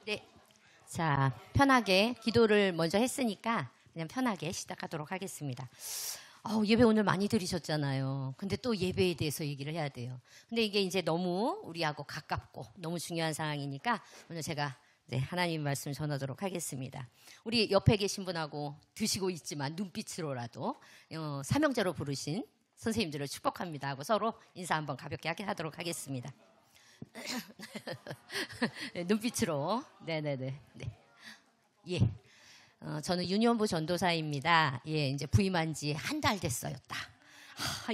네. 자, 편하게 기도를 먼저 했으니까 그냥 편하게 시작하도록 하겠습니다. 예배 오늘 많이 드리셨잖아요. 근데 또 예배에 대해서 얘기를 해야 돼요. 근데 이게 이제 너무 우리하고 가깝고 너무 중요한 상황이니까 오늘 제가 하나님 말씀 전하도록 하겠습니다. 우리 옆에 계신 분하고 드시고 있지만 눈빛으로라도 삼형제로 부르신 선생님들을 축복합니다 하고 서로 인사 한번 가볍게 하도록 하겠습니다. 눈빛으로. 네네네. 네. 예. 저는 유년부 전도사입니다. 예, 이제 부임한 지 한 달 됐어요, 딱.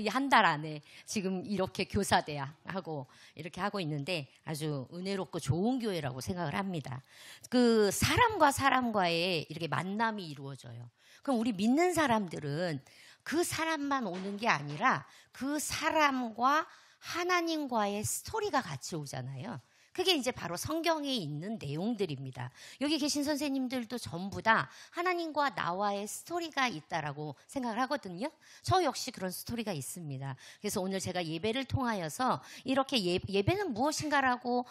이 한 달 안에 지금 이렇게 교사대학 하고 이렇게 하고 있는데 아주 은혜롭고 좋은 교회라고 생각을 합니다. 그 사람과 사람과의 이렇게 만남이 이루어져요. 그럼 우리 믿는 사람들은 그 사람만 오는 게 아니라 그 사람과 하나님과의 스토리가 같이 오잖아요. 그게 이제 바로 성경에 있는 내용들입니다. 여기 계신 선생님들도 전부 다 하나님과 나와의 스토리가 있다라고 생각을 하거든요. 저 역시 그런 스토리가 있습니다. 그래서 오늘 제가 예배를 통하여서 이렇게 예배는 무엇인가라고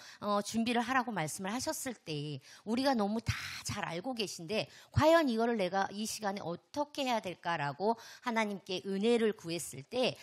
준비를 하라고 말씀을 하셨을 때 우리가 너무 다 잘 알고 계신데 과연 이거를 내가 이 시간에 어떻게 해야 될까라고 하나님께 은혜를 구했을 때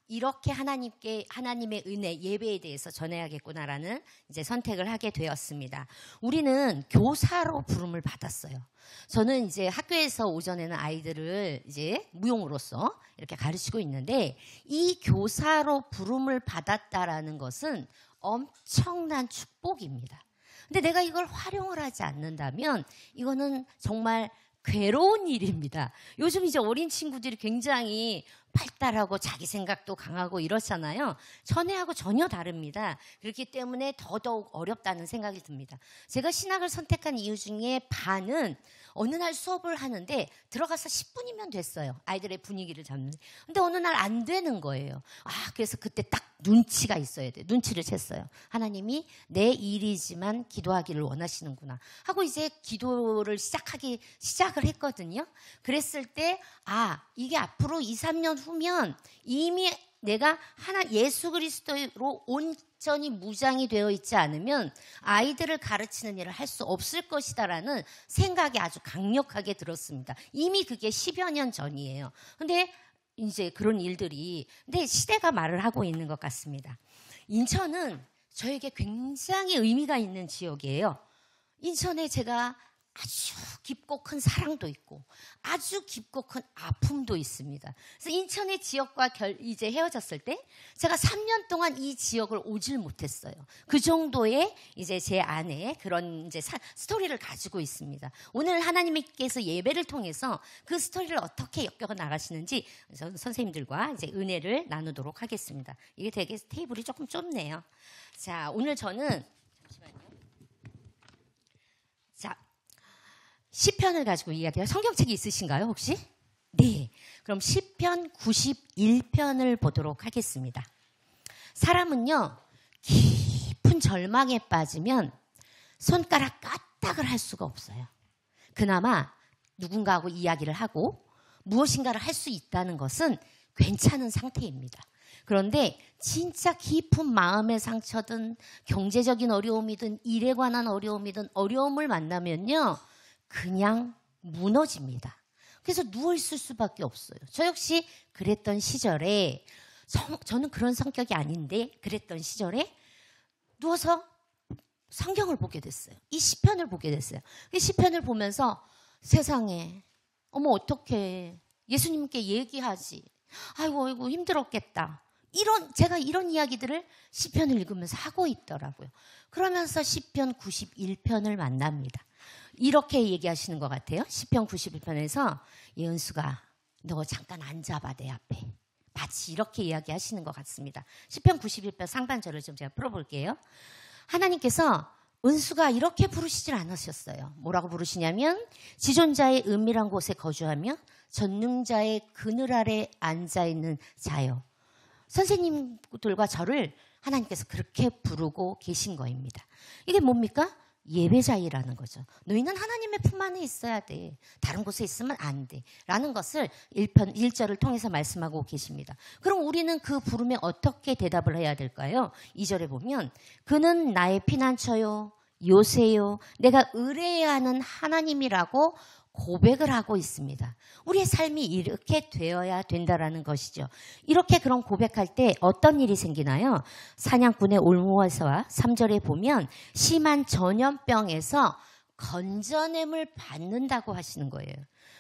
이렇게 하나님의 은혜, 예배에 대해서 전해야겠구나라는 이제 선택을 하게 되었습니다. 우리는 교사로 부름을 받았어요. 저는 이제 학교에서 오전에는 아이들을 이제 무용으로서 이렇게 가르치고 있는데 이 교사로 부름을 받았다라는 것은 엄청난 축복입니다. 근데 내가 이걸 활용을 하지 않는다면 이거는 정말 괴로운 일입니다. 요즘 이제 어린 친구들이 굉장히 발달하고 자기 생각도 강하고 이렇잖아요. 전에하고 전혀 다릅니다. 그렇기 때문에 더더욱 어렵다는 생각이 듭니다. 제가 신학을 선택한 이유 중에 반은 어느 날 수업을 하는데 들어가서 10분이면 됐어요. 아이들의 분위기를 잡는데. 근데 어느 날 안 되는 거예요. 그래서 그때 딱 눈치가 있어야 돼요. 눈치를 챘어요. 하나님이 내 일이지만 기도하기를 원하시는구나 하고 이제 기도를 시작을 했거든요. 그랬을 때 이게 앞으로 2, 3년 후면 이미 내가 예수 그리스도로 온전히 무장이 되어 있지 않으면 아이들을 가르치는 일을 할 수 없을 것이다라는 생각이 아주 강력하게 들었습니다. 이미 그게 10여 년 전이에요. 근데 이제 그런 일들이 근데 시대가 말을 하고 있는 것 같습니다. 인천은 저에게 굉장히 의미가 있는 지역이에요. 인천에 제가 아주 깊고 큰 사랑도 있고 아주 깊고 큰 아픔도 있습니다. 그래서 인천의 지역과 이제 헤어졌을 때 제가 3년 동안 이 지역을 오질 못했어요. 그 정도의 이제 제 안에 그런 이제 스토리를 가지고 있습니다. 오늘 하나님께서 예배를 통해서 그 스토리를 어떻게 엮어 나가시는지 선생님들과 이제 은혜를 나누도록 하겠습니다. 이게 되게 테이블이 조금 좁네요. 자, 오늘 저는 시편을 가지고 이야기해요. 성경책이 있으신가요, 혹시? 네. 그럼 시편 91편을 보도록 하겠습니다. 사람은요, 깊은 절망에 빠지면 손가락 까딱을 할 수가 없어요. 그나마 누군가하고 이야기를 하고 무엇인가를 할 수 있다는 것은 괜찮은 상태입니다. 그런데 진짜 깊은 마음의 상처든 경제적인 어려움이든 일에 관한 어려움이든 어려움을 만나면요, 그냥 무너집니다. 그래서 누워있을 수밖에 없어요. 저 역시 그랬던 시절에 저는 그런 성격이 아닌데 그랬던 시절에 누워서 성경을 보게 됐어요. 이 시편을 보게 됐어요. 이 시편을 보면서 세상에 어떡해 예수님께 얘기하지. 아이고 힘들었겠다. 제가 이런 이야기들을 시편을 읽으면서 하고 있더라고요. 그러면서 시편 91편을 만납니다. 이렇게 얘기하시는 것 같아요. 시편 91편에서 예은수가 너 잠깐 앉아봐 내 앞에. 마치 이렇게 이야기하시는 것 같습니다. 시편 91편 상반절을 좀 제가 풀어볼게요. 하나님께서 은수가 이렇게 부르시질 않으셨어요. 뭐라고 부르시냐면 지존자의 은밀한 곳에 거주하며 전능자의 그늘 아래 앉아있는 자요. 선생님들과 저를 하나님께서 그렇게 부르고 계신 거입니다. 이게 뭡니까? 예배자이라는 거죠. 너희는 하나님의 품 안에 있어야 돼. 다른 곳에 있으면 안 돼. 라는 것을 1절을 통해서 말씀하고 계십니다. 그럼 우리는 그 부름에 어떻게 대답을 해야 될까요? 2절에 보면 그는 나의 피난처요 요새요. 내가 의뢰해야 하는 하나님이라고 고백을 하고 있습니다. 우리의 삶이 이렇게 되어야 된다라는 것이죠. 이렇게 그런 고백할 때 어떤 일이 생기나요? 사냥꾼의 올무에서와 3절에 보면 심한 전염병에서 건져냄을 받는다고 하시는 거예요.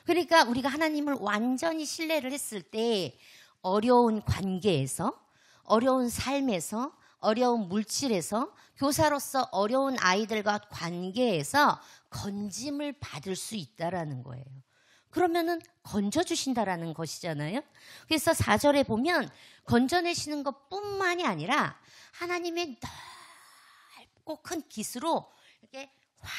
그러니까 우리가 하나님을 완전히 신뢰를 했을 때 어려운 관계에서, 어려운 삶에서, 어려운 물질에서, 교사로서 어려운 아이들과 관계에서 건짐을 받을 수 있다라는 거예요. 그러면은 건져주신다라는 것이잖아요. 그래서 4절에 보면 건져내시는 것뿐만이 아니라 하나님의 넓고 큰 깃으로 이렇게 확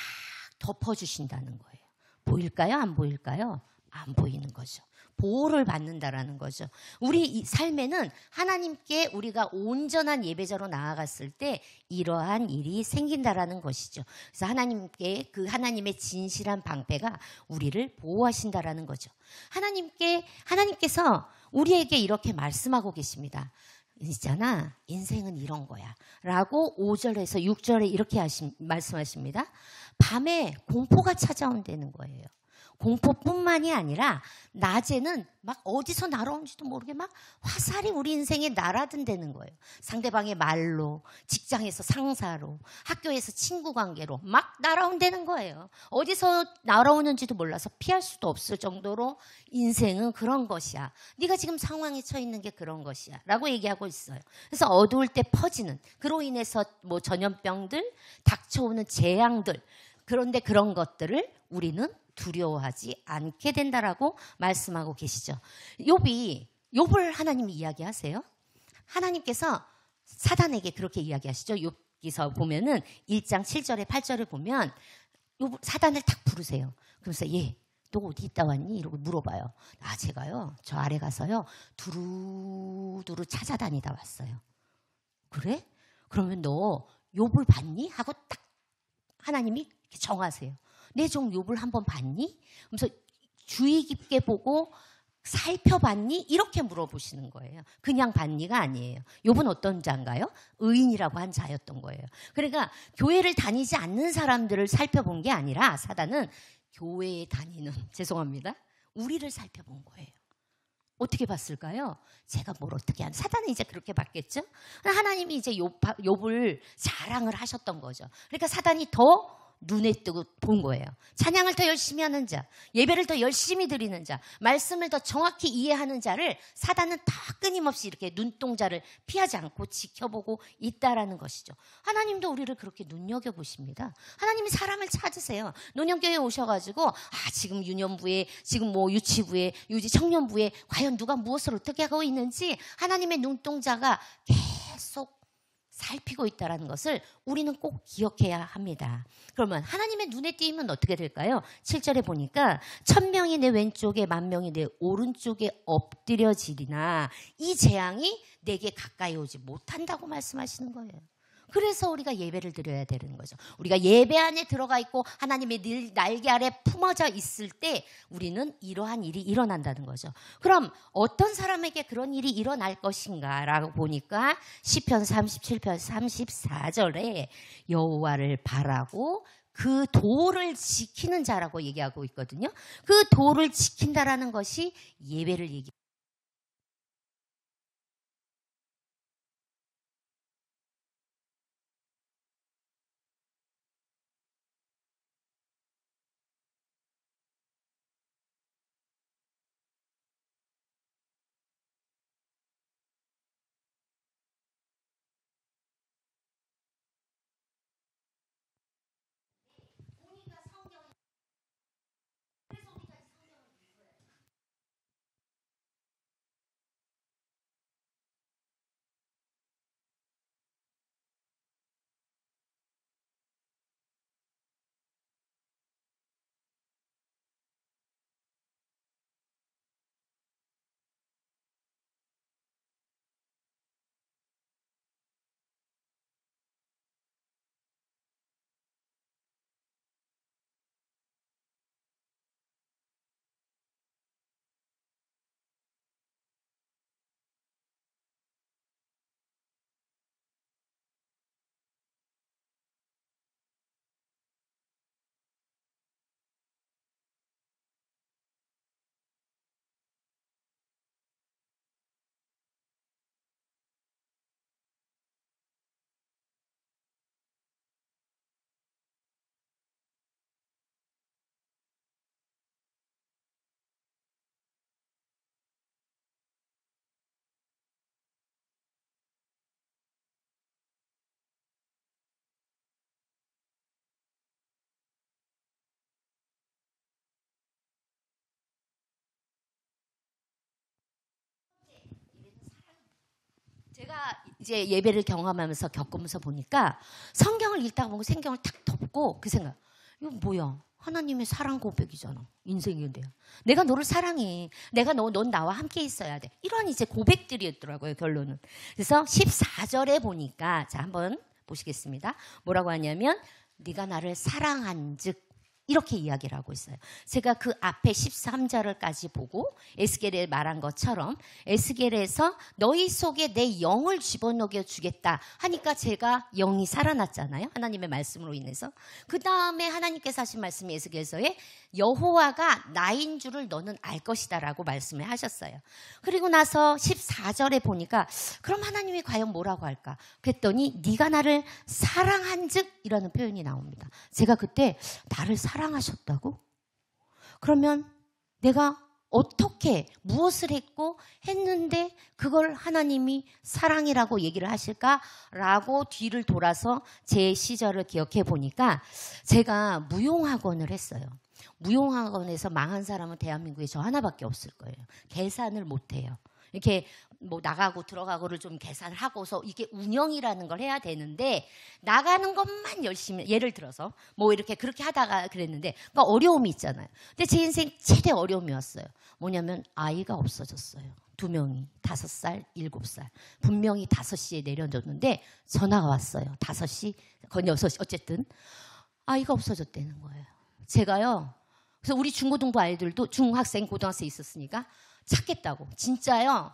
덮어주신다는 거예요. 보일까요? 안 보일까요? 안 보이는 거죠. 보호를 받는다라는 거죠. 우리 이 삶에는 하나님께 우리가 온전한 예배자로 나아갔을 때 이러한 일이 생긴다라는 것이죠. 그래서 하나님께 그 하나님의 진실한 방패가 우리를 보호하신다라는 거죠. 하나님께서 우리에게 이렇게 말씀하고 계십니다. 있잖아, 인생은 이런 거야 라고 5절에서 6절에 이렇게 말씀하십니다. 밤에 공포가 찾아온다는 거예요. 공포뿐만이 아니라 낮에는 막 어디서 날아온지도 모르게 막 화살이 우리 인생에 날아든다는 거예요. 상대방의 말로, 직장에서 상사로, 학교에서 친구 관계로 막 날아온다는 거예요. 어디서 날아오는지도 몰라서 피할 수도 없을 정도로 인생은 그런 것이야. 네가 지금 상황에 처해 있는 게 그런 것이야 라고 얘기하고 있어요. 그래서 어두울 때 퍼지는, 그로 인해서 뭐 전염병들, 닥쳐오는 재앙들, 그런데 그런 것들을 우리는 두려워하지 않게 된다라고 말씀하고 계시죠. 욥을 하나님이 이야기하세요. 하나님께서 사단에게 그렇게 이야기하시죠. 욥기서 보면은 1장 7절에 8절을 보면 사단을 딱 부르세요. 그러면서 너 어디 있다 왔니? 이러고 물어봐요. 제가요 저 아래 가서요 두루두루 찾아다니다 왔어요. 그래? 그러면 너 욥을 봤니? 하고 딱 하나님이 정하세요. 내 종 욥을 한번 봤니? 그래서 주의 깊게 보고 살펴봤니? 이렇게 물어보시는 거예요. 그냥 봤니가 아니에요. 욥은 어떤 자인가요? 의인이라고 한 자였던 거예요. 그러니까 교회를 다니지 않는 사람들을 살펴본 게 아니라 사단은 교회에 다니는, 죄송합니다, 우리를 살펴본 거예요. 어떻게 봤을까요? 제가 뭘 어떻게 사단은 이제 그렇게 봤겠죠? 하나님이 이제 욥을 자랑을 하셨던 거죠. 그러니까 사단이 더 눈에 뜨고 본 거예요. 찬양을 더 열심히 하는 자, 예배를 더 열심히 드리는 자, 말씀을 더 정확히 이해하는 자를 사단은 다 끊임없이 이렇게 눈동자를 피하지 않고 지켜보고 있다라는 것이죠. 하나님도 우리를 그렇게 눈여겨보십니다. 하나님이 사람을 찾으세요. 노년교회에 오셔가지고 지금 유년부에, 지금 뭐 유치부에, 유지 청년부에 과연 누가 무엇을 어떻게 하고 있는지 하나님의 눈동자가 계속 살피고 있다는 것을 우리는 꼭 기억해야 합니다. 그러면 하나님의 눈에 띄면 어떻게 될까요? 7절에 보니까 1000명이 내 왼쪽에 10,000명이 내 오른쪽에 엎드려지리나 이 재앙이 내게 가까이 오지 못한다고 말씀하시는 거예요. 그래서 우리가 예배를 드려야 되는 거죠. 우리가 예배 안에 들어가 있고 하나님의 날개 아래 품어져 있을 때 우리는 이러한 일이 일어난다는 거죠. 그럼 어떤 사람에게 그런 일이 일어날 것인가 라고 보니까 시편 37편 34절에 여호와를 바라고 그 도를 지키는 자라고 얘기하고 있거든요. 그 도를 지킨다라는 것이 예배를 얘기합니다. 제가 이제 예배를 경험하면서 겪으면서 보니까 성경을 읽다가 보고 생경을 탁 덮고 그 생각. 이거 뭐야? 하나님의 사랑 고백이잖아. 인생인데요. 내가 너를 사랑해. 넌 나와 함께 있어야 돼. 이런 이제 고백들이었더라고요, 결론은. 그래서 14절에 보니까 자, 한번 보시겠습니다. 뭐라고 하냐면 네가 나를 사랑한즉 이렇게 이야기를 하고 있어요. 제가 그 앞에 13절까지 보고 에스겔에 말한 것처럼 에스겔에서 너희 속에 내 영을 집어넣어 주겠다 하니까 제가 영이 살아났잖아요. 하나님의 말씀으로 인해서. 그 다음에 하나님께서 하신 말씀이 에스겔서에 여호와가 나인 줄을 너는 알 것이다 라고 말씀을 하셨어요. 그리고 나서 14절에 보니까 그럼 하나님이 과연 뭐라고 할까? 그랬더니 네가 나를 사랑한즉 이라는 표현이 나옵니다. 제가 그때 나를 사랑하셨다고? 그러면 내가 어떻게 무엇을 했는데 그걸 하나님이 사랑이라고 얘기를 하실까라고 뒤를 돌아서 제 시절을 기억해 보니까 제가 무용학원을 했어요. 무용학원에서 망한 사람은 대한민국에 저 하나밖에 없을 거예요. 계산을 못해요. 이렇게 뭐 나가고 들어가고를 좀 계산을 하고서 이게 운영이라는 걸 해야 되는데 나가는 것만 열심히 예를 들어서 뭐 이렇게 그렇게 하다가 그랬는데 그러니까 어려움이 있잖아요. 근데 제 인생 최대 어려움이 왔어요. 뭐냐면 아이가 없어졌어요. 2명이 5살, 7살. 분명히 5시에 내려줬는데 전화가 왔어요. 5시, 거의 6시 어쨌든 아이가 없어졌다는 거예요. 제가요. 그래서 우리 중고등부 아이들도 중학생, 고등학생 있었으니까 찾겠다고. 진짜요.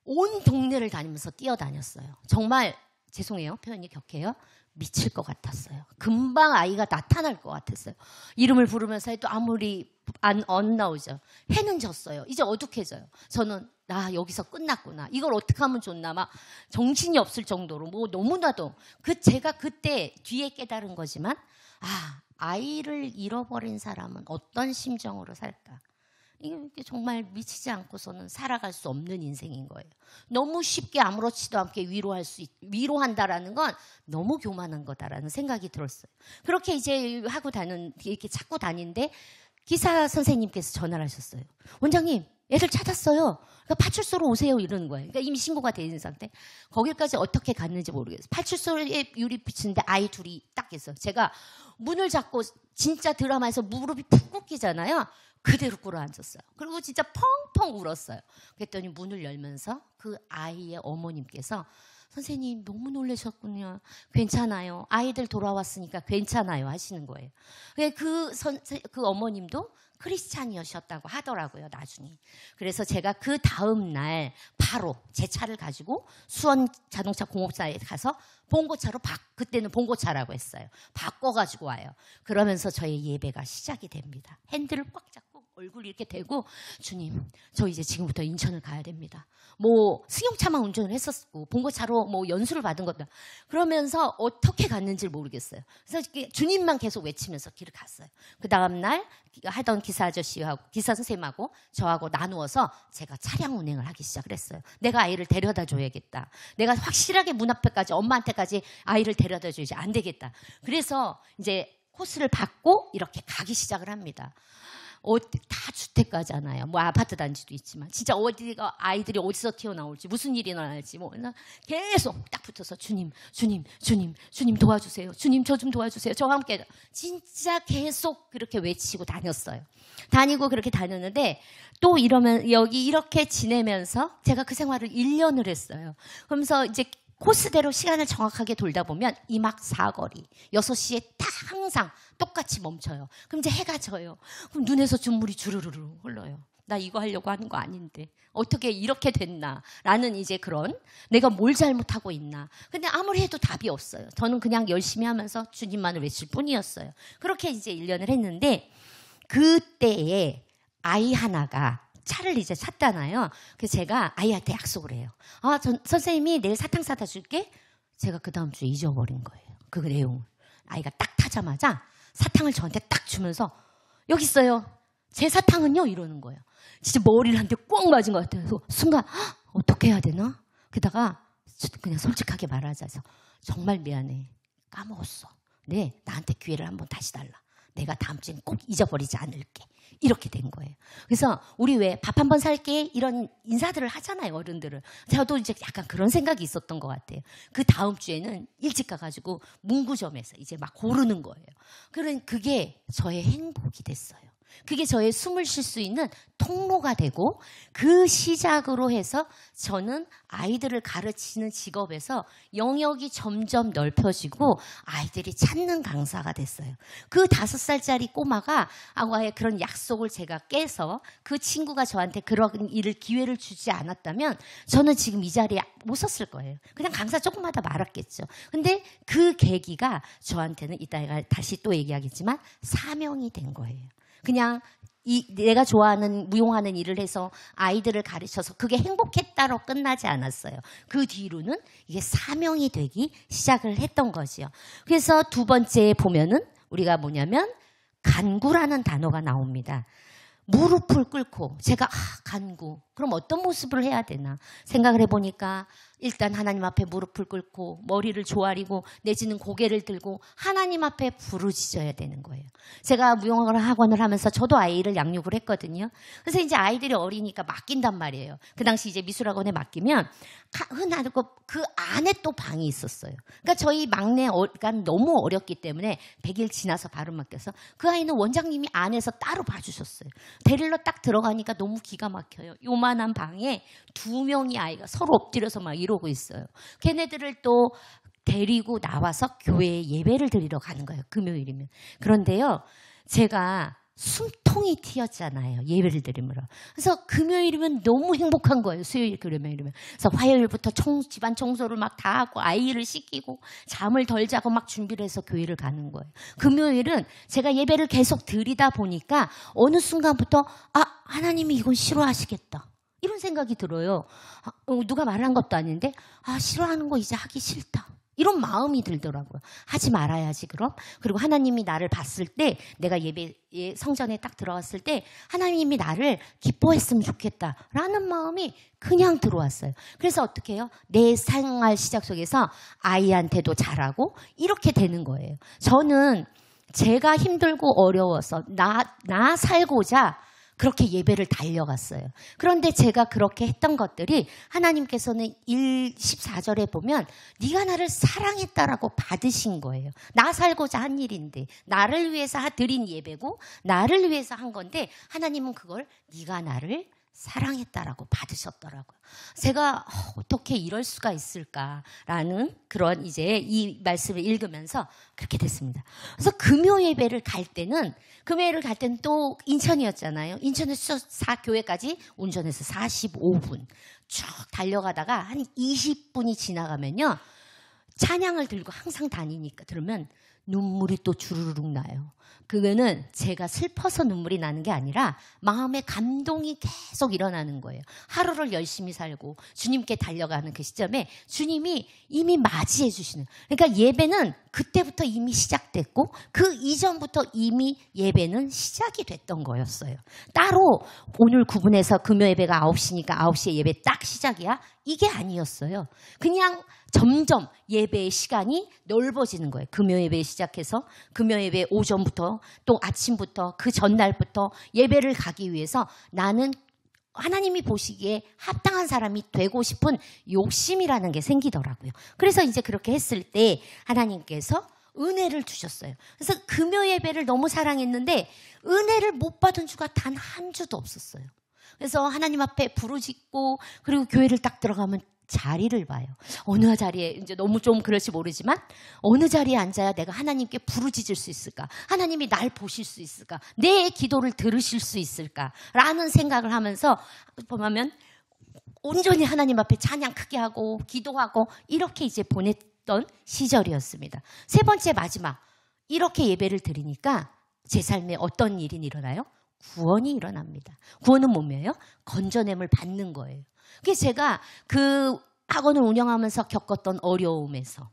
온 동네를 다니면서 뛰어다녔어요. 정말 죄송해요. 표현이 격해요. 미칠 것 같았어요. 금방 아이가 나타날 것 같았어요. 이름을 부르면서 해도 아무리 안 나오죠. 해는 졌어요. 이제 어둑해져요. 저는 여기서 끝났구나. 이걸 어떻게 하면 좋나 막 정신이 없을 정도로 뭐 너무나도 제가 그때 뒤에 깨달은 거지만 아이를 잃어버린 사람은 어떤 심정으로 살까? 이게 정말 미치지 않고서는 살아갈 수 없는 인생인 거예요. 너무 쉽게 아무렇지도 않게 위로한다라는 건 너무 교만한 거다라는 생각이 들었어요. 그렇게 이제 이렇게 찾고 다니는데 기사 선생님께서 전화를 하셨어요. 원장님, 애들 찾았어요. 그러니까 파출소로 오세요 이러는 거예요. 그러니까 이미 신고가 돼 있는 상태. 거기까지 어떻게 갔는지 모르겠어요. 파출소에 유리 비치는데 아이 둘이 딱 있어요. 제가 문을 잡고 진짜 드라마에서 무릎이 푹 꿇기잖아요. 그대로 꿇어앉았어요. 그리고 진짜 펑펑 울었어요. 그랬더니 문을 열면서 그 아이의 어머님께서 선생님 너무 놀라셨군요. 괜찮아요. 아이들 돌아왔으니까 괜찮아요 하시는 거예요. 그 어머님도 크리스찬이셨다고 하더라고요. 나중에. 그래서 제가 그 다음 날 바로 제 차를 가지고 수원 자동차 공업사에 가서 봉고차로 그때는 봉고차라고 했어요. 바꿔가지고 와요. 그러면서 저의 예배가 시작이 됩니다. 핸들을 꽉 잡고 얼굴 이렇게 대고 주님 저 이제 지금부터 인천을 가야 됩니다. 뭐 승용차만 운전을 했었고 봉고차로 뭐 연수를 받은 겁니다. 그러면서 어떻게 갔는지 모르겠어요. 그래서 주님만 계속 외치면서 길을 갔어요. 그 다음 날 하던 기사 아저씨하고 기사 선생님하고 저하고 나누어서 제가 차량 운행을 하기 시작을 했어요. 내가 아이를 데려다 줘야겠다. 내가 확실하게 문 앞에까지 엄마한테까지 아이를 데려다 줘야지 안 되겠다. 그래서 이제 코스를 받고 이렇게 가기 시작을 합니다. 다 주택가잖아요. 뭐 아파트 단지도 있지만 진짜 어디가 아이들이 어디서 튀어나올지 무슨 일이 일어날지 뭐 계속 딱 붙어서 주님 도와주세요. 주님 저 좀 도와주세요. 저와 함께 진짜 계속 그렇게 외치고 다녔어요. 다니고 그렇게 다녔는데 또 이러면 여기 이렇게 지내면서 제가 그 생활을 1년을 했어요. 그러면서 이제 코스대로 시간을 정확하게 돌다 보면 이막 사거리 6시에 딱 항상 똑같이 멈춰요. 그럼 이제 해가 져요. 그럼 눈에서 눈물이 주르르르 흘러요. 나 이거 하려고 하는 거 아닌데 어떻게 이렇게 됐나 라는 이제 그런 내가 뭘 잘못하고 있나. 근데 아무리 해도 답이 없어요. 저는 그냥 열심히 하면서 주님만을 외칠 뿐이었어요. 그렇게 이제 1년을 했는데 그때에 아이 하나가 차를 이제 샀잖아요. 그래서 제가 아이한테 약속을 해요. 선생님이 내일 사탕 사다 줄게. 제가 그 다음 주에 잊어버린 거예요. 그 내용을. 아이가 딱 타자마자 사탕을 저한테 딱 주면서 여기 있어요. 제 사탕은요? 이러는 거예요. 진짜 머리를 한 대 꽉 맞은 것 같아요. 순간 어떻게 해야 되나? 게다가 그냥 솔직하게 말하자 해서 정말 미안해. 까먹었어. 네, 나한테 기회를 한번 다시 달라. 내가 다음 주엔 꼭 잊어버리지 않을게. 이렇게 된 거예요. 그래서 우리 왜 밥 한 번 살게 이런 인사들을 하잖아요, 어른들을. 저도 이제 약간 그런 생각이 있었던 것 같아요. 그 다음 주에는 일찍 가가지고 문구점에서 이제 막 고르는 거예요. 그게 저의 행복이 됐어요. 그게 저의 숨을 쉴 수 있는 통로가 되고 그 시작으로 해서 저는 아이들을 가르치는 직업에서 영역이 점점 넓혀지고 아이들이 찾는 강사가 됐어요. 그 5살짜리 꼬마가 아과의 그런 약속을 제가 깨서 그 친구가 저한테 그런 기회를 주지 않았다면 저는 지금 이 자리에 못 섰을 거예요. 그냥 강사 조금 하다 말았겠죠. 근데 그 계기가 저한테는 이따가 다시 또 얘기하겠지만 사명이 된 거예요. 그냥 내가 좋아하는 무용하는 일을 해서 아이들을 가르쳐서 그게 행복했다로 끝나지 않았어요. 그 뒤로는 이게 사명이 되기 시작을 했던 거지요. 그래서 두 번째에 보면은 우리가 뭐냐면 간구라는 단어가 나옵니다. 무릎을 꿇고 제가 간구 그럼 어떤 모습을 해야 되나 생각을 해보니까 일단 하나님 앞에 무릎을 꿇고 머리를 조아리고 내지는 고개를 들고 하나님 앞에 부르짖어야 되는 거예요. 제가 무용학원을 하면서 저도 아이를 양육을 했거든요. 그래서 이제 아이들이 어리니까 맡긴단 말이에요. 그 당시 이제 미술학원에 맡기면 흔하고 그 안에 또 방이 있었어요. 그러니까 저희 막내가 너무 어렸기 때문에 100일 지나서 바로 맡겨서 그 아이는 원장님이 안에서 따로 봐주셨어요. 데리러 딱 들어가니까 너무 기가 막혀요. 요만한 방에 2명이 아이가 서로 엎드려서 막 이러고 있어요. 걔네들을 또 데리고 나와서 교회에 예배를 드리러 가는 거예요. 금요일이면. 그런데요. 제가 숨통이 튀었잖아요. 예배를 드리므로. 그래서 금요일이면 너무 행복한 거예요. 수요일 금요일이면. 그래서 화요일부터 집안 청소를 막 다 하고 아이를 씻기고 잠을 덜 자고 막 준비를 해서 교회를 가는 거예요. 금요일은 제가 예배를 계속 드리다 보니까 어느 순간부터 하나님이 이건 싫어하시겠다. 이런 생각이 들어요. 누가 말한 것도 아닌데 싫어하는 거 이제 하기 싫다. 이런 마음이 들더라고요. 하지 말아야지 그럼. 그리고 하나님이 나를 봤을 때 내가 예배 성전에 딱 들어갔을 때 하나님이 나를 기뻐했으면 좋겠다라는 마음이 그냥 들어왔어요. 그래서 어떻게 해요? 내 생활 시작 속에서 아이한테도 잘하고 이렇게 되는 거예요. 저는 제가 힘들고 어려워서 나 살고자 그렇게 예배를 달려갔어요. 그런데 제가 그렇게 했던 것들이 하나님께서는 14절에 보면 네가 나를 사랑했다라고 받으신 거예요. 나 살고자 한 일인데 나를 위해서 드린 예배고 나를 위해서 한 건데 하나님은 그걸 네가 나를 사랑했다라고 받으셨더라고요. 제가 어떻게 이럴 수가 있을까라는 그런 이제 이 말씀을 읽으면서 그렇게 됐습니다. 그래서 금요 예배를 갈 때는 또 인천이었잖아요. 인천에서 교회까지 운전해서 45분 쭉 달려가다가 한 20분이 지나가면요. 찬양을 들고 항상 다니니까 들으면 눈물이 또 주르륵 나요. 그거는 제가 슬퍼서 눈물이 나는 게 아니라 마음의 감동이 계속 일어나는 거예요. 하루를 열심히 살고 주님께 달려가는 그 시점에 주님이 이미 맞이해 주시는. 그러니까 예배는 그때부터 이미 시작됐고 그 이전부터 이미 예배는 시작이 됐던 거였어요. 따로 오늘 구분해서 금요 예배가 9시니까 9시에 예배 딱 시작이야? 이게 아니었어요. 그냥 점점 예배의 시간이 넓어지는 거예요. 금요 예배 시작해서 금요 예배 오전부터 또 아침부터 그 전날부터 예배를 가기 위해서 나는 하나님이 보시기에 합당한 사람이 되고 싶은 욕심이라는 게 생기더라고요. 그래서 이제 그렇게 했을 때 하나님께서 은혜를 주셨어요. 그래서 금요 예배를 너무 사랑했는데 은혜를 못 받은 주가 단 한 주도 없었어요. 그래서 하나님 앞에 부르짖고 그리고 교회를 딱 들어가면 자리를 봐요. 어느 자리에 이제 너무 좀 그럴지 모르지만 어느 자리에 앉아야 내가 하나님께 부르짖을 수 있을까? 하나님이 날 보실 수 있을까? 내 기도를 들으실 수 있을까? 라는 생각을 하면서 보면 온전히 하나님 앞에 찬양 크게 하고 기도하고 이렇게 이제 보냈던 시절이었습니다. 세 번째 마지막 이렇게 예배를 드리니까 제 삶에 어떤 일이 일어나요? 구원이 일어납니다. 구원은 뭐예요? 건져냄을 받는 거예요. 그래서 제가 그 학원을 운영하면서 겪었던 어려움에서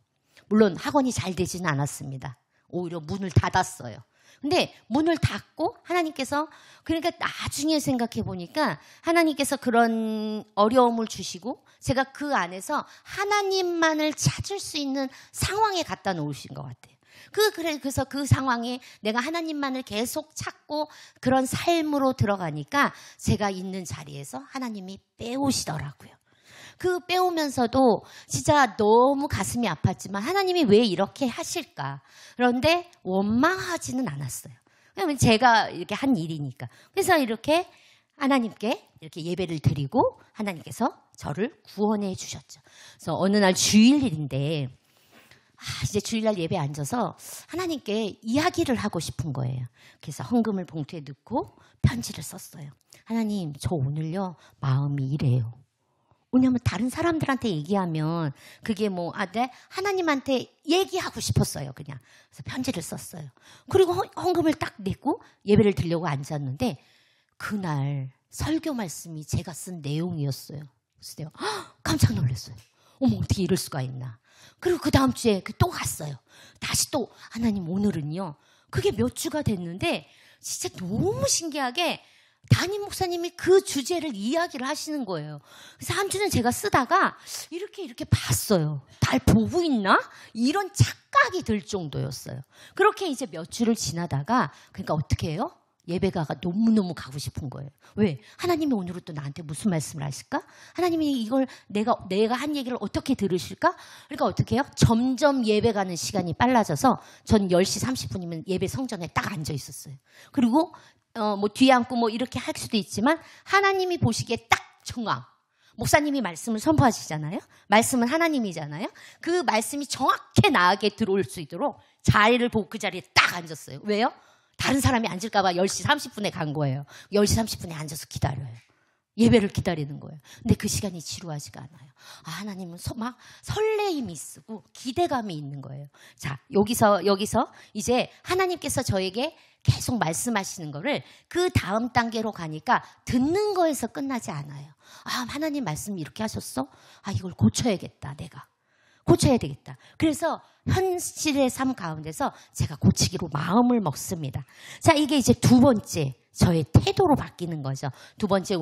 물론 학원이 잘 되지는 않았습니다. 오히려 문을 닫았어요. 근데 문을 닫고 하나님께서 그러니까 나중에 생각해 보니까 하나님께서 그런 어려움을 주시고 제가 그 안에서 하나님만을 찾을 수 있는 상황에 갖다 놓으신 것 같아요. 그래서 그 상황에 내가 하나님만을 계속 찾고 그런 삶으로 들어가니까 제가 있는 자리에서 하나님이 빼오시더라고요. 그 빼오면서도 진짜 너무 가슴이 아팠지만 하나님이 왜 이렇게 하실까? 그런데 원망하지는 않았어요. 왜냐면 제가 이렇게 한 일이니까. 그래서 이렇게 하나님께 이렇게 예배를 드리고 하나님께서 저를 구원해 주셨죠. 그래서 어느 날 주일인데 이제 주일날 예배에 앉아서 하나님께 이야기를 하고 싶은 거예요. 그래서 헌금을 봉투에 넣고 편지를 썼어요. 하나님, 저 오늘요 마음이 이래요. 왜냐하면 다른 사람들한테 얘기하면 그게 네, 하나님한테 얘기하고 싶었어요. 그냥. 그래서 편지를 썼어요. 그리고 헌금을 딱 내고 예배를 드리려고 앉았는데 그날 설교 말씀이 제가 쓴 내용이었어요. 그래서 내가 깜짝 놀랐어요. 어머, 어떻게 이럴 수가 있나. 그리고 그 다음 주에 또 갔어요. 다시 또 하나님 오늘은요. 그게 몇 주가 됐는데 진짜 너무 신기하게 담임 목사님이 그 주제를 이야기를 하시는 거예요. 그래서 한 주는 제가 쓰다가 이렇게 봤어요. 달 보고 있나? 이런 착각이 들 정도였어요. 그렇게 이제 몇 주를 지나다가 그러니까 어떻게 해요? 예배가 너무너무 가고 싶은 거예요. 왜? 하나님이 오늘은 또 나한테 무슨 말씀을 하실까? 하나님이 이걸 내가 한 얘기를 어떻게 들으실까? 그러니까 어떻게 해요? 점점 예배 가는 시간이 빨라져서 전 10시 30분이면 예배 성전에 딱 앉아 있었어요. 그리고 뒤에 앉고 이렇게 할 수도 있지만 하나님이 보시기에 딱 정확. 목사님이 말씀을 선포하시잖아요. 말씀은 하나님이잖아요. 그 말씀이 정확히 나에게 들어올 수 있도록 자리를 보고 그 자리에 딱 앉았어요. 왜요? 다른 사람이 앉을까 봐 10시 30분에 간 거예요. 10시 30분에 앉아서 기다려요. 예배를 기다리는 거예요. 근데 그 시간이 지루하지가 않아요. 하나님은 막 설레임이 있고 기대감이 있는 거예요. 자, 여기서 이제 하나님께서 저에게 계속 말씀하시는 거를 그 다음 단계로 가니까 듣는 거에서 끝나지 않아요. 하나님 말씀 이렇게 하셨어? 이걸 고쳐야겠다, 내가. 고쳐야 되겠다. 그래서 현실의 삶 가운데서 제가 고치기로 마음을 먹습니다. 자, 이게 이제 두 번째 저의 태도로 바뀌는 거죠. 두 번째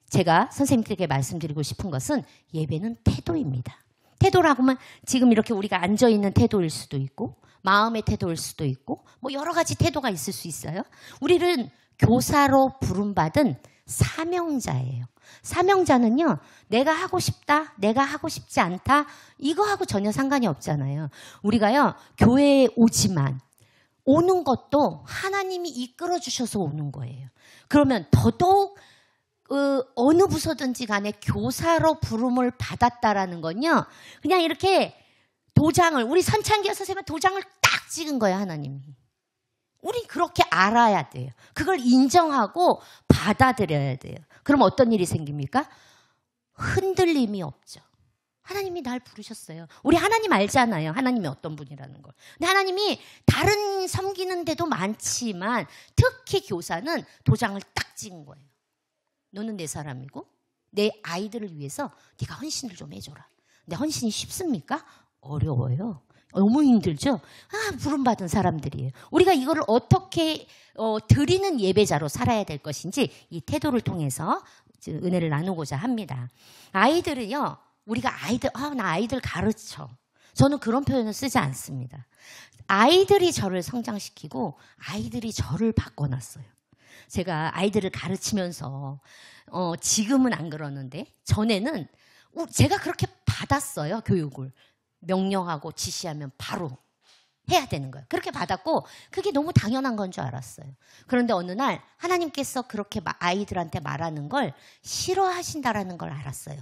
제가 선생님들에게 말씀드리고 싶은 것은 예배는 태도입니다. 태도라고 하면 지금 이렇게 우리가 앉아있는 태도일 수도 있고 마음의 태도일 수도 있고 여러 가지 태도가 있을 수 있어요. 우리는 교사로 부름받은 사명자예요. 사명자는요, 내가 하고 싶다, 내가 하고 싶지 않다, 이거하고 전혀 상관이 없잖아요. 우리가요, 교회에 오지만 오는 것도 하나님이 이끌어 주셔서 오는 거예요. 그러면 더더욱 어느 부서든지 간에 교사로 부름을 받았다라는 건요, 그냥 이렇게 우리 선창기어 선생님은 도장을 딱 찍은 거예요, 하나님이. 우리 그렇게 알아야 돼요. 그걸 인정하고 받아들여야 돼요. 그럼 어떤 일이 생깁니까? 흔들림이 없죠. 하나님이 날 부르셨어요. 우리 하나님 알잖아요. 하나님이 어떤 분이라는 걸. 근데 하나님이 다른 섬기는 데도 많지만 특히 교사는 도장을 딱 찍은 거예요. 너는 내 사람이고 내 아이들을 위해서 네가 헌신을 좀 해줘라. 근데 헌신이 쉽습니까? 어려워요. 너무 힘들죠? 부름받은 사람들이에요. 우리가 이거를 어떻게 드리는 예배자로 살아야 될 것인지 이 태도를 통해서 은혜를 나누고자 합니다. 아이들은요, 우리가 나 아이들 가르쳐. 저는 그런 표현을 쓰지 않습니다. 아이들이 저를 성장시키고 아이들이 저를 바꿔놨어요. 제가 아이들을 가르치면서 지금은 안 그러는데 전에는 제가 그렇게 받았어요, 교육을. 명령하고 지시하면 바로 해야 되는 거예요. 그렇게 받았고 그게 너무 당연한 건 줄 알았어요. 그런데 어느 날 하나님께서 그렇게 아이들한테 말하는 걸 싫어하신다라는 걸 알았어요.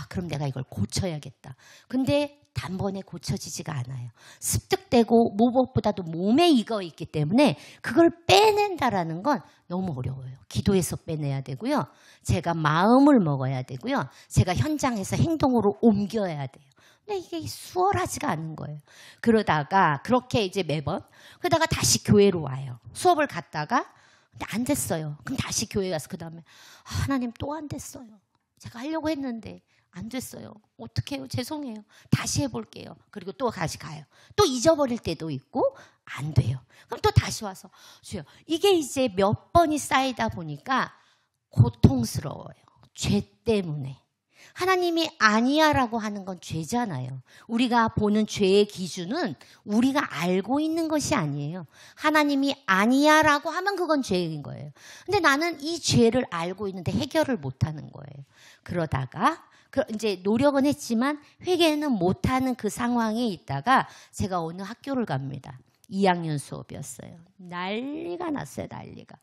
그럼 내가 이걸 고쳐야겠다. 근데 단번에 고쳐지지가 않아요. 습득되고 무엇보다도 몸에 익어 있기 때문에 그걸 빼낸다라는 건 너무 어려워요. 기도해서 빼내야 되고요. 제가 마음을 먹어야 되고요. 제가 현장에서 행동으로 옮겨야 돼요. 근데 이게 수월하지가 않은 거예요. 그러다가 그렇게 이제 매번 그러다가 다시 교회로 와요. 수업을 갔다가 근데 안 됐어요. 그럼 다시 교회 가서 그 다음에 하나님 또 안 됐어요. 제가 하려고 했는데 안 됐어요. 어떡해요? 죄송해요. 다시 해볼게요. 그리고 또 다시 가요. 또 잊어버릴 때도 있고 안 돼요. 그럼 또 다시 와서 주여. 이게 이제 몇 번이 쌓이다 보니까 고통스러워요. 죄 때문에. 하나님이 아니야라고 하는 건 죄잖아요. 우리가 보는 죄의 기준은 우리가 알고 있는 것이 아니에요. 하나님이 아니야라고 하면 그건 죄인 거예요. 근데 나는 이 죄를 알고 있는데 해결을 못하는 거예요. 그러다가 이제 노력은 했지만 회개는 못하는 그 상황에 있다가 제가 어느 학교를 갑니다. 2학년 수업이었어요. 난리가 났어요. 난리가.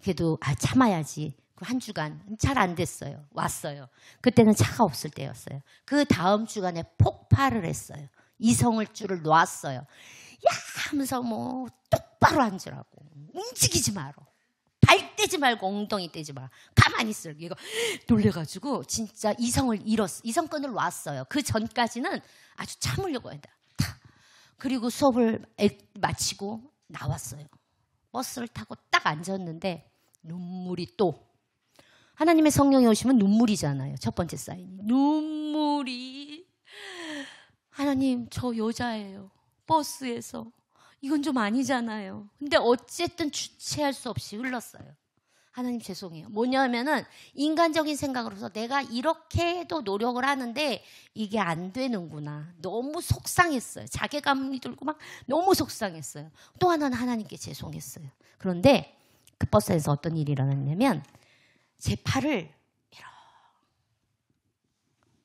그래도 참아야지. 한 주간 잘 안 됐어요. 왔어요. 그때는 차가 없을 때였어요. 그 다음 주간에 폭발을 했어요. 이성을 줄을 놨어요. 야 하면서 뭐 똑바로 앉으라고. 움직이지 마라. 발 떼지 말고 엉덩이 떼지 마라. 가만히 있으라. 이거 놀래가지고 진짜 이성을 잃었어. 이성권을 놨어요. 그 전까지는 아주 참으려고 했다. 그리고 수업을 마치고 나왔어요. 버스를 타고 딱 앉았는데 눈물이 또 하나님의 성령이 오시면 눈물이잖아요. 첫 번째 사인이. 눈물이. 하나님 저 여자예요. 버스에서. 이건 좀 아니잖아요. 근데 어쨌든 주체할 수 없이 흘렀어요. 하나님 죄송해요. 뭐냐면은 인간적인 생각으로서 내가 이렇게 해도 노력을 하는데 이게 안 되는구나. 너무 속상했어요. 자괴감이 들고 막 너무 속상했어요. 또 하나는 하나님께 죄송했어요. 그런데 그 버스에서 어떤 일이 일어났냐면 제 팔을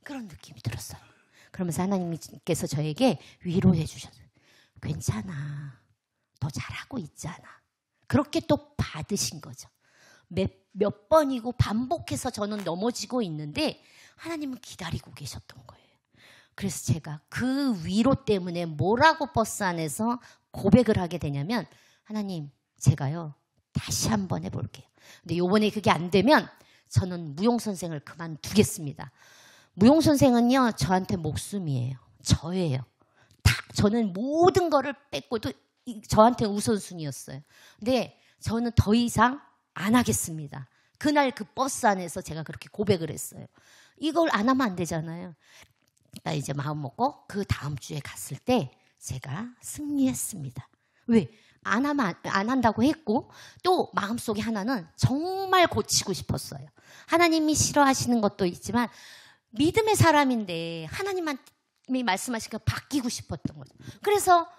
그런 느낌이 들었어요. 그러면서 하나님께서 저에게 위로해 주셨어요. 괜찮아. 더 잘하고 있잖아. 그렇게 또 받으신 거죠. 몇 번이고 반복해서 저는 넘어지고 있는데 하나님은 기다리고 계셨던 거예요. 그래서 제가 그 위로 때문에 뭐라고 버스 안에서 고백을 하게 되냐면 하나님 제가요 다시 한번 해볼게요. 근데 요번에 그게 안 되면 저는 무용선생을 그만두겠습니다. 무용선생은요 저한테 목숨이에요. 저예요. 다 저는 모든 거를 뺏고도 저한테 우선순위였어요. 근데 저는 더 이상 안 하겠습니다. 그날 그 버스 안에서 제가 그렇게 고백을 했어요. 이걸 안 하면 안 되잖아요. 나 이제 마음 먹고 그 다음 주에 갔을 때 제가 승리했습니다. 왜? 안 한다고 했고 또 마음속에 하나는 정말 고치고 싶었어요. 하나님이 싫어하시는 것도 있지만 믿음의 사람인데 하나님이 말씀하신 거 바뀌고 싶었던 거죠. 그래서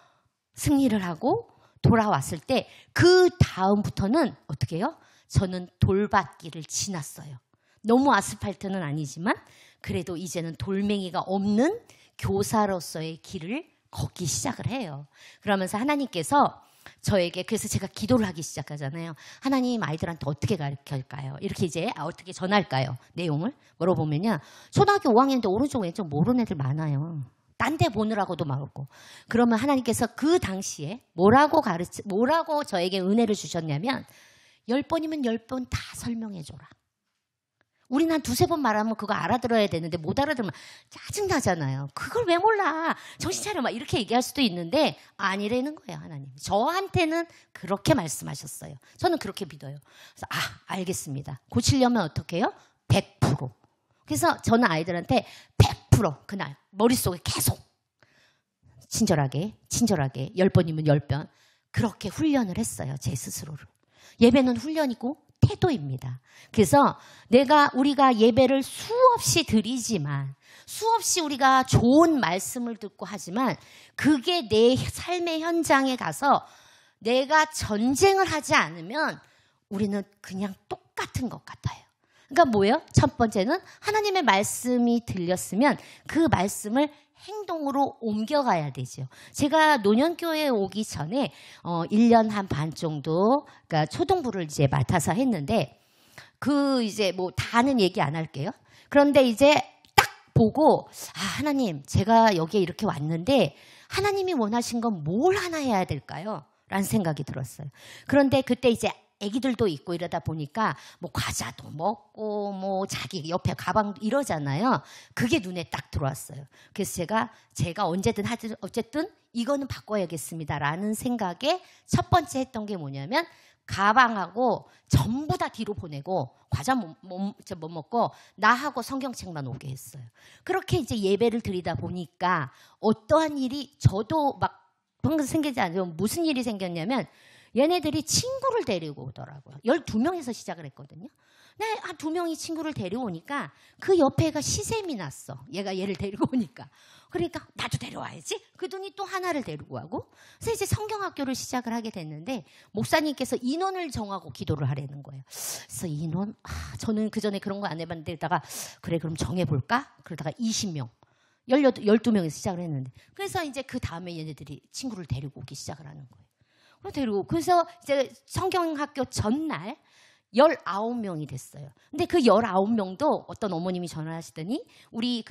승리를 하고 돌아왔을 때 그 다음부터는 어떻게 해요? 저는 돌밭길을 지났어요. 너무 아스팔트는 아니지만 그래도 이제는 돌멩이가 없는 교사로서의 길을 걷기 시작을 해요. 그러면서 하나님께서 저에게 그래서 제가 기도를 하기 시작하잖아요. 하나님 아이들한테 어떻게 가르칠까요? 이렇게 이제 어떻게 전할까요? 내용을 물어보면요. 초등학교 5학년인데 오른쪽 왼쪽 모르는 애들 많아요. 딴 데 보느라고도 많고. 그러면 하나님께서 그 당시에 뭐라고 저에게 은혜를 주셨냐면 10번이면 10번 다 설명해줘라. 우리는 한 두세 번 말하면 그거 알아들어야 되는데 못 알아들으면 짜증나잖아요. 그걸 왜 몰라. 정신 차려. 막 이렇게 얘기할 수도 있는데 아니라는 거예요. 하나님. 저한테는 그렇게 말씀하셨어요. 저는 그렇게 믿어요. 그래서 알겠습니다. 고치려면 어떻게 해요? 100%. 그래서 저는 아이들한테 100% 그날 머릿속에 계속 친절하게 10번이면 10번 그렇게 훈련을 했어요. 제 스스로를. 예배는 훈련이고 태도입니다. 그래서 우리가 예배를 수없이 드리지만 수없이 우리가 좋은 말씀을 듣고 하지만 그게 내 삶의 현장에 가서 내가 전쟁을 하지 않으면 우리는 그냥 똑같은 것 같아요. 그러니까 뭐예요? 첫 번째는 하나님의 말씀이 들렸으면 그 말씀을 행동으로 옮겨가야 되죠. 제가 노년교회에 오기 전에 1년 한 반 정도 그러니까 초등부를 이제 맡아서 했는데 이제 뭐 다는 얘기 안 할게요. 그런데 이제 딱 보고 하나님 제가 여기에 이렇게 왔는데 하나님이 원하신 건 뭘 하나 해야 될까요? 라는 생각이 들었어요. 그런데 그때 이제 애기들도 있고 이러다 보니까 뭐 과자도 먹고 뭐 자기 옆에 가방도 이러잖아요. 그게 눈에 딱 들어왔어요. 그래서 제가 언제든 어쨌든 이거는 바꿔야겠습니다라는 생각에 첫 번째 했던 게 뭐냐면 가방하고 전부 다 뒤로 보내고 과자 못 먹고 나하고 성경책만 오게 했어요. 그렇게 이제 예배를 드리다 보니까 어떠한 일이 저도 막 방금 생기지 않으면 무슨 일이 생겼냐면 얘네들이 친구를 데리고 오더라고요. 12명에서 시작을 했거든요. 네, 한 2명이 친구를 데려오니까 그 옆에 애가 시샘이 났어. 얘가 얘를 데리고 오니까. 그러니까 나도 데려와야지. 그러더니 또 하나를 데리고 가고. 그래서 이제 성경학교를 시작을 하게 됐는데 목사님께서 인원을 정하고 기도를 하라는 거예요. 그래서 인원? 저는 그전에 그런 거 안 해봤는데 다가 그래 그럼 정해볼까? 그러다가 20명. 12명에서 시작을 했는데. 그래서 이제 그 다음에 얘네들이 친구를 데리고 오기 시작을 하는 거예요. 그래서 이제 성경학교 전날 19명이 됐어요. 근데 그 19명도 어떤 어머님이 전화하시더니 우리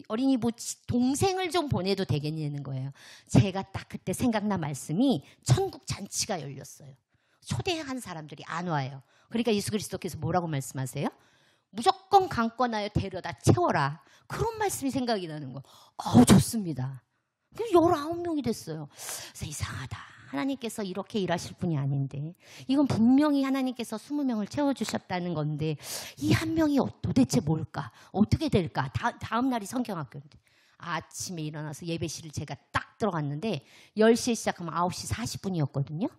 어린이부 동생을 좀 보내도 되겠냐는 거예요. 제가 딱 그때 생각난 말씀이 천국 잔치가 열렸어요. 초대한 사람들이 안 와요. 그러니까 예수 그리스도께서 뭐라고 말씀하세요? 무조건 강권하여 데려다 채워라. 그런 말씀이 생각이 나는 거예요. 좋습니다. 19명이 됐어요. 그래서 이상하다. 하나님께서 이렇게 일하실 분이 아닌데 이건 분명히 하나님께서 20명을 채워주셨다는 건데 이 한 명이 도대체 뭘까? 어떻게 될까? 다음 날이 성경학교인데 아침에 일어나서 예배실을 제가 딱 들어갔는데 10시에 시작하면 9시 40분이었거든요.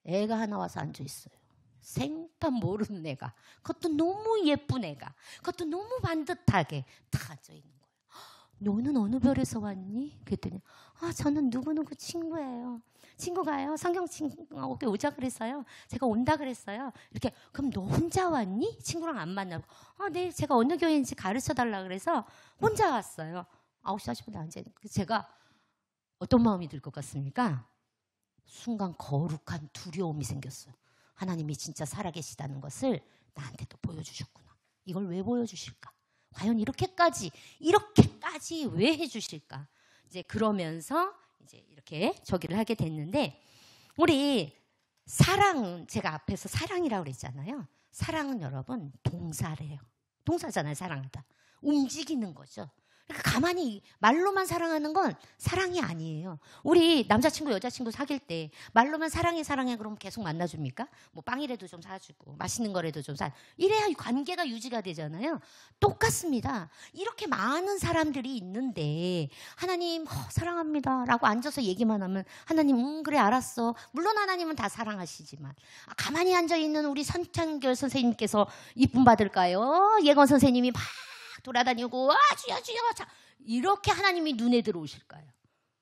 애가 하나 와서 앉아있어요. 생판 모르는 애가. 그것도 너무 예쁜 애가. 그것도 너무 반듯하게 다 앉아있는 거예요. 너는 어느 별에서 왔니? 그랬더니 저는 누구누구 친구예요. 친구가요. 성경 친구하고 오자 그랬어요. 제가 온다 그랬어요. 이렇게 그럼 너 혼자 왔니? 친구랑 안 만나고. 네. 제가 어느 교회인지 가르쳐달라 그래서 혼자 왔어요. 9시 40분에 앉아있는. 제가 어떤 마음이 들 것 같습니까? 순간 거룩한 두려움이 생겼어요. 하나님이 진짜 살아계시다는 것을 나한테도 보여주셨구나. 이걸 왜 보여주실까? 과연 이렇게까지 왜 해주실까? 이제 그러면서 이제 이렇게 저기를 하게 됐는데 우리 사랑은 제가 앞에서 사랑이라고 그랬잖아요. 사랑은 여러분 동사래요. 동사잖아요. 사랑하다. 움직이는 거죠. 그러니까 가만히 말로만 사랑하는 건 사랑이 아니에요. 우리 남자친구 여자친구 사귈 때 말로만 사랑해 그러면 계속 만나줍니까? 뭐 빵이라도 좀 사주고 맛있는 거라도 좀 이래야 관계가 유지가 되잖아요. 똑같습니다. 이렇게 많은 사람들이 있는데 하나님 사랑합니다 라고 앉아서 얘기만 하면 하나님 그래 알았어. 물론 하나님은 다 사랑하시지만 가만히 앉아있는 우리 선창결 선생님께서 이쁨 받을까요? 예건 선생님이 막 돌아다니고 주여 이렇게 하나님이 눈에 들어오실까요?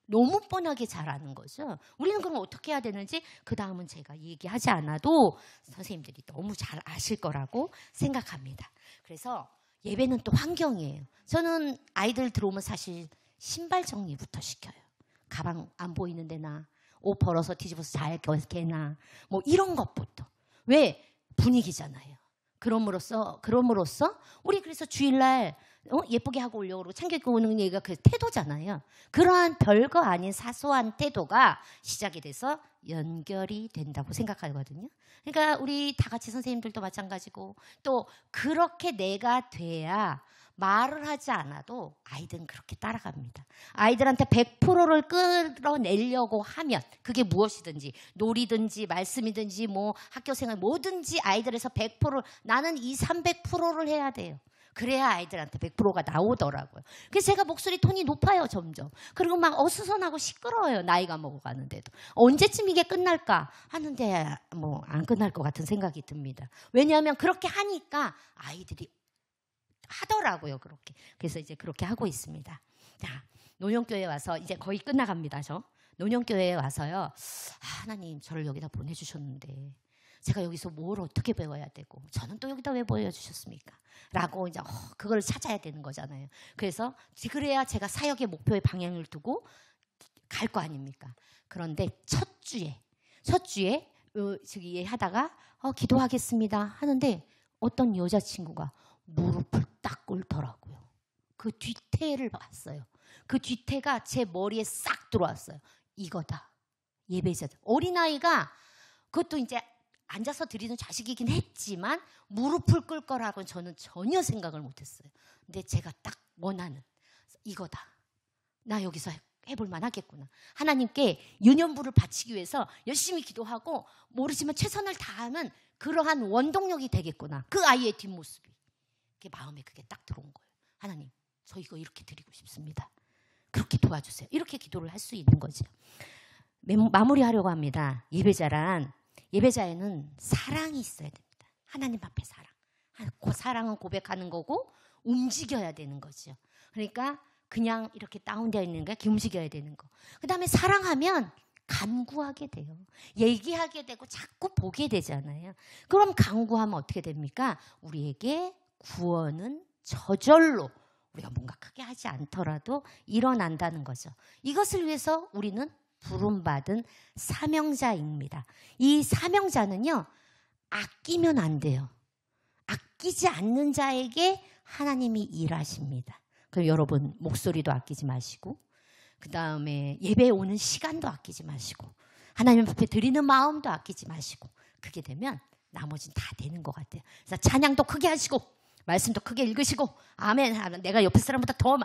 너무 뻔하게 잘 아는 거죠. 우리는 그럼 어떻게 해야 되는지 그 다음은 제가 얘기하지 않아도 선생님들이 너무 잘 아실 거라고 생각합니다. 그래서 예배는 또 환경이에요. 저는 아이들 들어오면 사실 신발 정리부터 시켜요. 가방 안 보이는 데나 옷 벌어서 뒤집어서 잘 개나 뭐 이런 것부터. 왜? 분위기잖아요. 그럼으로써 우리 그래서 주일날 예쁘게 하고 오려고 그러고 챙겨 입고 오는 얘기가 그 태도잖아요. 그러한 별거 아닌 사소한 태도가 시작이 돼서 연결이 된다고 생각하거든요. 그러니까 우리 다 같이 선생님들도 마찬가지고 또 그렇게 내가 돼야 말을 하지 않아도 아이들은 그렇게 따라갑니다. 아이들한테 100%를 끌어내려고 하면 그게 무엇이든지 놀이든지 말씀이든지 뭐 학교생활 뭐든지 아이들에서 100% 나는 이 300%를 해야 돼요. 그래야 아이들한테 100%가 나오더라고요. 그래서 제가 목소리 톤이 높아요 점점. 그리고 막 어수선하고 시끄러워요. 나이가 먹어가는데도. 언제쯤 이게 끝날까 하는데 뭐 안 끝날 것 같은 생각이 듭니다. 왜냐하면 그렇게 하니까 아이들이 하더라고요, 그렇게. 그래서 이제 그렇게 하고 있습니다. 자, 논영교회 와서 이제 거의 끝나갑니다, 논영교회에 와서요. 하나님, 저를 여기다 보내주셨는데 제가 여기서 뭘 어떻게 배워야 되고 저는 또 여기다 왜 보여주셨습니까? 라고 이제 그걸 찾아야 되는 거잖아요. 그래서 그래야 제가 사역의 목표의 방향을 두고 갈 거 아닙니까? 그런데 첫 주에 저기 하다가 기도하겠습니다 하는데 어떤 여자친구가 무릎을 딱 꿇더라고요. 그 뒤태를 봤어요. 그 뒤태가 제 머리에 싹 들어왔어요. 이거다. 예배자다. 어린아이가 그것도 이제 앉아서 드리는 자식이긴 했지만 무릎을 꿇을 거라고는 저는 전혀 생각을 못했어요. 근데 제가 딱 원하는 이거다. 나 여기서 해볼 만하겠구나. 하나님께 유년부를 바치기 위해서 열심히 기도하고 모르지만 최선을 다하는 그러한 원동력이 되겠구나. 그 아이의 뒷모습이. 마음에 그게 딱 들어온 거예요. 하나님, 저 이거 이렇게 드리고 싶습니다. 그렇게 도와주세요. 이렇게 기도를 할 수 있는 거죠. 마무리하려고 합니다. 예배자에는 사랑이 있어야 됩니다. 하나님 앞에 사랑. 사랑은 고백하는 거고 움직여야 되는 거죠. 그러니까 그냥 이렇게 다운되어 있는 게 움직여야 되는 거. 그 다음에 사랑하면 간구하게 돼요. 얘기하게 되고 자꾸 보게 되잖아요. 그럼 간구하면 어떻게 됩니까? 우리에게 구원은 저절로 우리가 뭔가 크게 하지 않더라도 일어난다는 거죠. 이것을 위해서 우리는 부름받은 사명자입니다. 이 사명자는요, 아끼면 안 돼요. 아끼지 않는 자에게 하나님이 일하십니다. 그럼 여러분 목소리도 아끼지 마시고, 그 다음에 예배에 오는 시간도 아끼지 마시고, 하나님 앞에 드리는 마음도 아끼지 마시고, 그게 되면 나머지는 다 되는 것 같아요. 그래서 찬양도 크게 하시고 말씀도 크게 읽으시고, 아멘, 내가 옆에 사람보다 더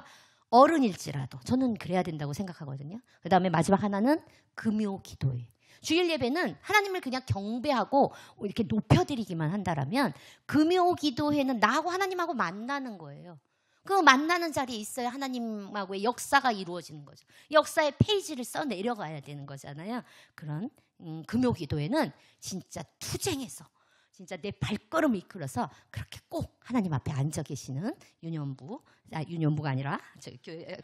어른일지라도 저는 그래야 된다고 생각하거든요. 그 다음에 마지막 하나는 금요 기도예요. 주일 예배는 하나님을 그냥 경배하고 이렇게 높여드리기만 한다라면, 금요 기도회는 나하고 하나님하고 만나는 거예요. 그 만나는 자리에 있어야 하나님하고의 역사가 이루어지는 거죠. 역사의 페이지를 써 내려가야 되는 거잖아요. 그런 금요 기도회는 진짜 투쟁해서 진짜 내 발걸음을 이끌어서 그렇게 꼭 하나님 앞에 앉아 계시는 유년부가 아니라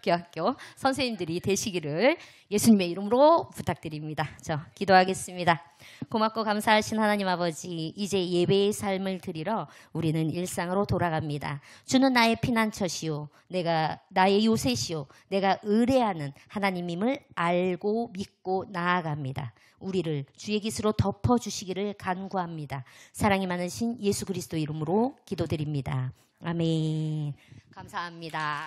교학교 선생님들이 되시기를 예수님의 이름으로 부탁드립니다. 기도하겠습니다. 고맙고 감사하신 하나님 아버지, 이제 예배의 삶을 드리러 우리는 일상으로 돌아갑니다. 주는 나의 피난처시오, 내가 나의 요새시오, 내가 의뢰하는 하나님임을 알고 믿고 나아갑니다. 우리를 주의 깃으로 덮어주시기를 간구합니다. 사랑이 많으신 예수 그리스도 이름으로 기도드립니다. 아멘. 감사합니다.